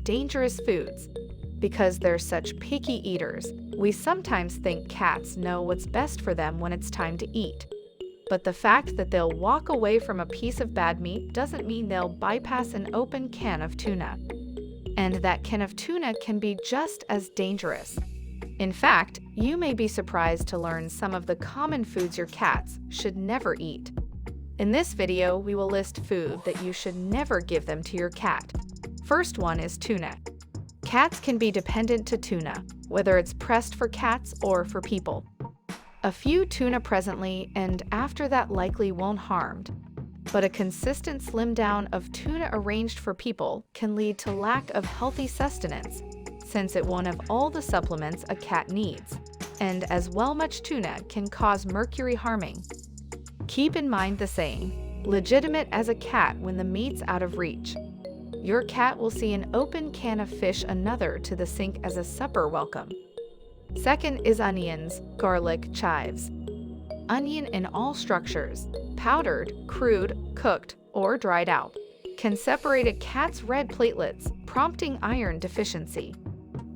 dangerous foods. Because they're such picky eaters, we sometimes think cats know what's best for them when it's time to eat. But the fact that they'll walk away from a piece of bad meat doesn't mean they'll bypass an open can of tuna. And that can of tuna can be just as dangerous. In fact, you may be surprised to learn some of the common foods your cats should never eat. In this video, we will list food that you should never give them to your cat. First one is tuna. Cats can be dependent to tuna, whether it's pressed for cats or for people. A few tuna presently and after that likely won't harm, but a consistent slim down of tuna arranged for people can lead to lack of healthy sustenance, since it won't have all the supplements a cat needs, and as well much tuna can cause mercury harming. Keep in mind the saying, legitimate as a cat when the meat's out of reach. Your cat will see an open can of fish another to the sink as a supper welcome. Second is onions, garlic, chives. Onion in all structures, powdered, crude, cooked, or dried out, can separate a cat's red platelets, prompting iron deficiency.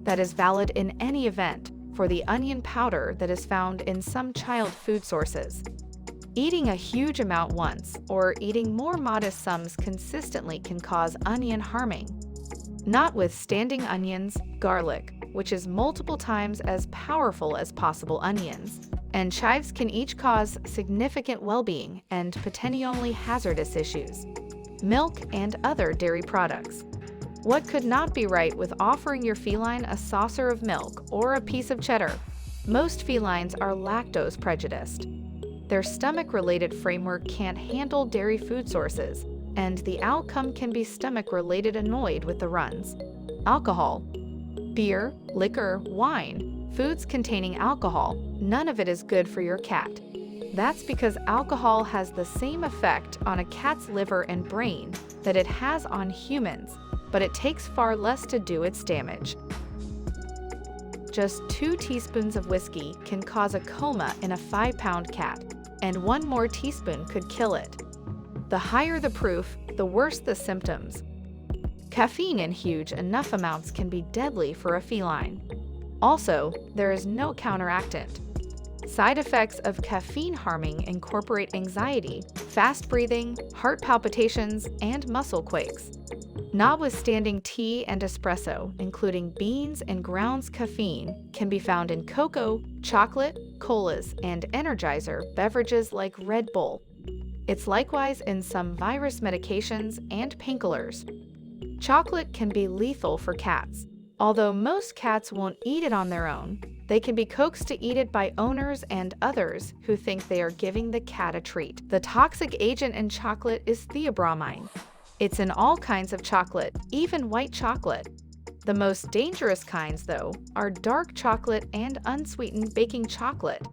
That is valid in any event for the onion powder that is found in some child food sources. Eating a huge amount once or eating more modest sums consistently can cause onion harming. Notwithstanding onions, garlic, which is multiple times as powerful as possible onions, and chives can each cause significant well-being and potentially hazardous issues. Milk and other dairy products. What could not be right with offering your feline a saucer of milk or a piece of cheddar? Most felines are lactose prejudiced. Their stomach-related framework can't handle dairy food sources, and the outcome can be stomach-related annoyed with the runs. Alcohol. Beer, liquor, wine, foods containing alcohol, none of it is good for your cat. That's because alcohol has the same effect on a cat's liver and brain that it has on humans, but it takes far less to do its damage. Just 2 teaspoons of whiskey can cause a coma in a 5-pound cat, and 1 more teaspoon could kill it. The higher the proof, the worse the symptoms. Caffeine in huge enough amounts can be deadly for a feline. Also, there is no counteractant. Side effects of caffeine harming incorporate anxiety, fast breathing, heart palpitations, and muscle quakes. Notwithstanding tea and espresso, including beans and grounds caffeine, can be found in cocoa, chocolate, colas, and energizer beverages like Red Bull. It's likewise in some virus medications and painkillers. Chocolate can be lethal for cats. Although most cats won't eat it on their own, they can be coaxed to eat it by owners and others who think they are giving the cat a treat. The toxic agent in chocolate is theobromine. It's in all kinds of chocolate, even white chocolate. The most dangerous kinds, though, are dark chocolate and unsweetened baking chocolate.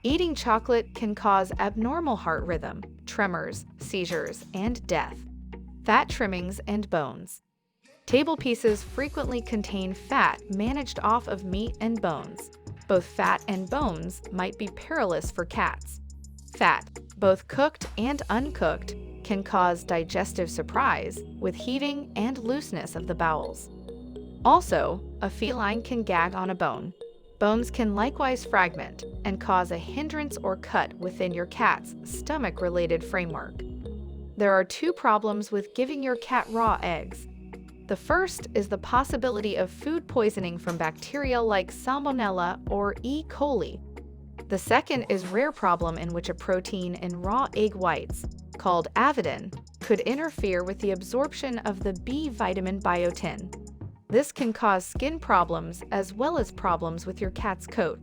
Eating chocolate can cause abnormal heart rhythm, tremors, seizures, and death. Fat trimmings and bones. Table pieces frequently contain fat managed off of meat and bones. Both fat and bones might be perilous for cats. Fat, both cooked and uncooked, can cause digestive surprise with heaving and looseness of the bowels. Also, a feline can gag on a bone. Bones can likewise fragment and cause a hindrance or cut within your cat's stomach-related framework. There are 2 problems with giving your cat raw eggs. The first is the possibility of food poisoning from bacteria like Salmonella or E. coli. The second is rare problem in which a protein in raw egg whites, called avidin, could interfere with the absorption of the B vitamin biotin. This can cause skin problems as well as problems with your cat's coat.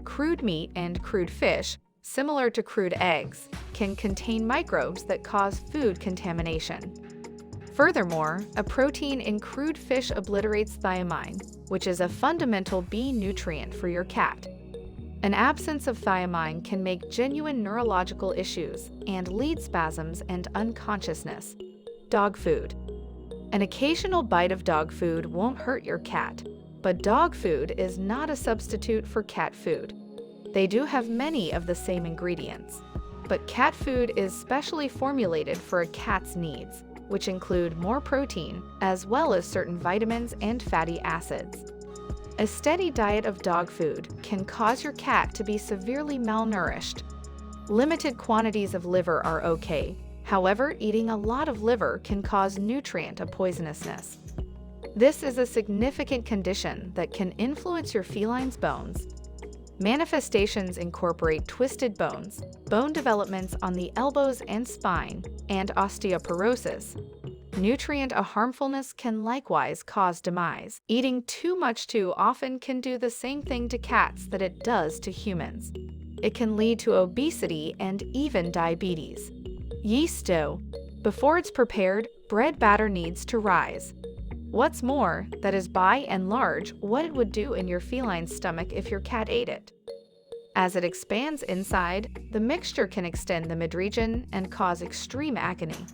Crude meat and crude fish, similar to crude eggs, can contain microbes that cause food contamination. Furthermore, a protein in crude fish obliterates thiamine, which is a fundamental B nutrient for your cat. An absence of thiamine can make genuine neurological issues and lead spasms and unconsciousness. Dog food. An occasional bite of dog food won't hurt your cat, but dog food is not a substitute for cat food. They do have many of the same ingredients, but cat food is specially formulated for a cat's needs. which include more protein, as well as certain vitamins and fatty acids. A steady diet of dog food can cause your cat to be severely malnourished. Limited quantities of liver are okay. However, eating a lot of liver can cause nutrient poisonousness. This is a significant condition that can influence your feline's bones. Manifestations incorporate twisted bones, bone developments on the elbows and spine, and osteoporosis. Nutrient harmfulness can likewise cause demise. Eating too much too often can do the same thing to cats that it does to humans. It can lead to obesity and even diabetes. Yeast dough. Before it's prepared, bread batter needs to rise. What's more, that is by and large what it would do in your feline's stomach if your cat ate it. As it expands inside, the mixture can extend the midregion and cause extreme agony.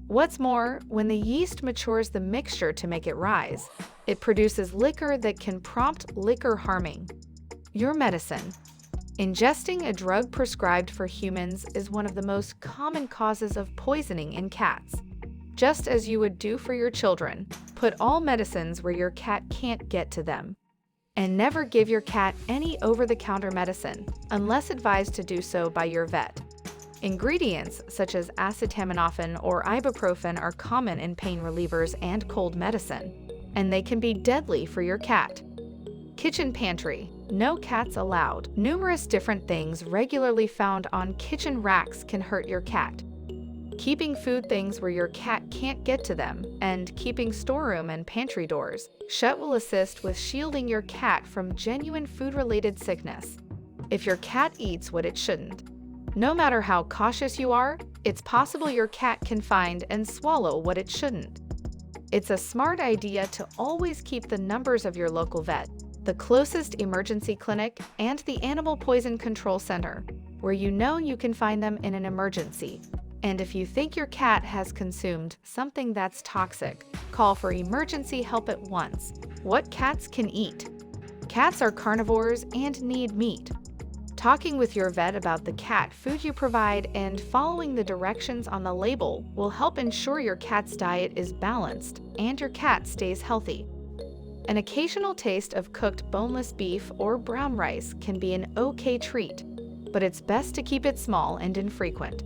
What's more, when the yeast matures the mixture to make it rise, it produces liquor that can prompt liquor harming. Your medicine. Ingesting a drug prescribed for humans is one of the most common causes of poisoning in cats. Just as you would do for your children, put all medicines where your cat can't get to them. And never give your cat any over-the-counter medicine, unless advised to do so by your vet. Ingredients such as acetaminophen or ibuprofen are common in pain relievers and cold medicine, and they can be deadly for your cat. Kitchen pantry. No cats allowed. Numerous different things regularly found on kitchen racks can hurt your cat. Keeping food things where your cat can't get to them, and keeping storeroom and pantry doors shut will assist with shielding your cat from genuine food-related sickness. If your cat eats what it shouldn't, no matter how cautious you are, it's possible your cat can find and swallow what it shouldn't. It's a smart idea to always keep the numbers of your local vet, the closest emergency clinic, and the Animal Poison Control Center, where you know you can find them in an emergency. And if you think your cat has consumed something that's toxic, call for emergency help at once. What cats can eat. Cats are carnivores and need meat. Talking with your vet about the cat food you provide and following the directions on the label will help ensure your cat's diet is balanced and your cat stays healthy. An occasional taste of cooked boneless beef or brown rice can be an okay treat, but it's best to keep it small and infrequent.